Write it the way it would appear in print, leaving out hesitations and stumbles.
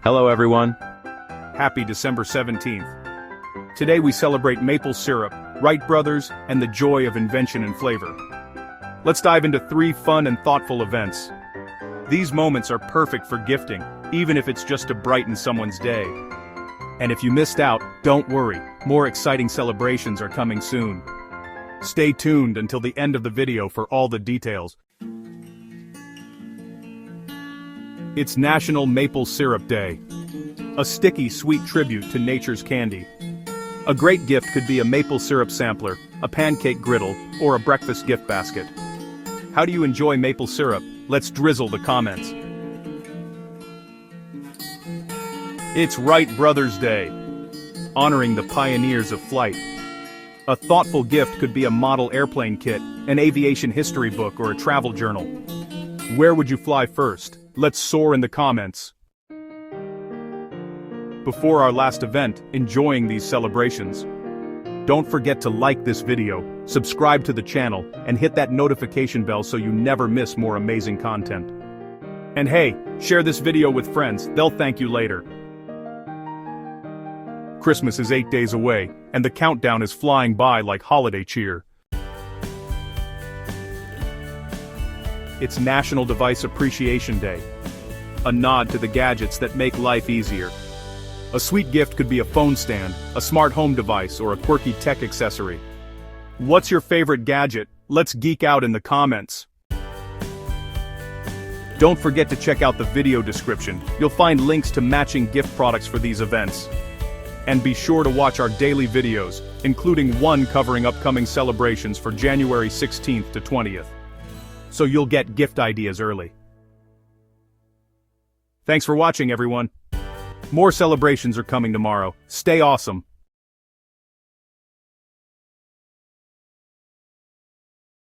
Hello everyone. Happy December 17th. Today we celebrate maple syrup, Wright Brothers, and the joy of invention and flavor. Let's dive into 3 fun and thoughtful events. These moments are perfect for gifting, even if it's just to brighten someone's day. And if you missed out, don't worry, more exciting celebrations are coming soon. Stay tuned until the end of the video for all the details. It's National Maple Syrup Day. A sticky, sweet tribute to nature's candy. A great gift could be a maple syrup sampler, a pancake griddle, or a breakfast gift basket. How do you enjoy maple syrup? Let's drizzle the comments. It's Wright Brothers Day, honoring the pioneers of flight. A thoughtful gift could be a model airplane kit, an aviation history book, or a travel journal. Where would you fly first? Let's soar in the comments. Before our last event, enjoying these celebrations. Don't forget to like this video, subscribe to the channel, and hit that notification bell so you never miss more amazing content. And hey, share this video with friends, they'll thank you later. Christmas is 8 days away, and the countdown is flying by like holiday cheer. It's National Device Appreciation Day. A nod to the gadgets that make life easier. A sweet gift could be a phone stand, a smart home device, or a quirky tech accessory. What's your favorite gadget? Let's geek out in the comments. Don't forget to check out the video description. You'll find links to matching gift products for these events. And be sure to watch our daily videos, including one covering upcoming celebrations for January 16th to 20th. So you'll get gift ideas early. Thanks for watching, everyone. More celebrations are coming tomorrow. Stay awesome.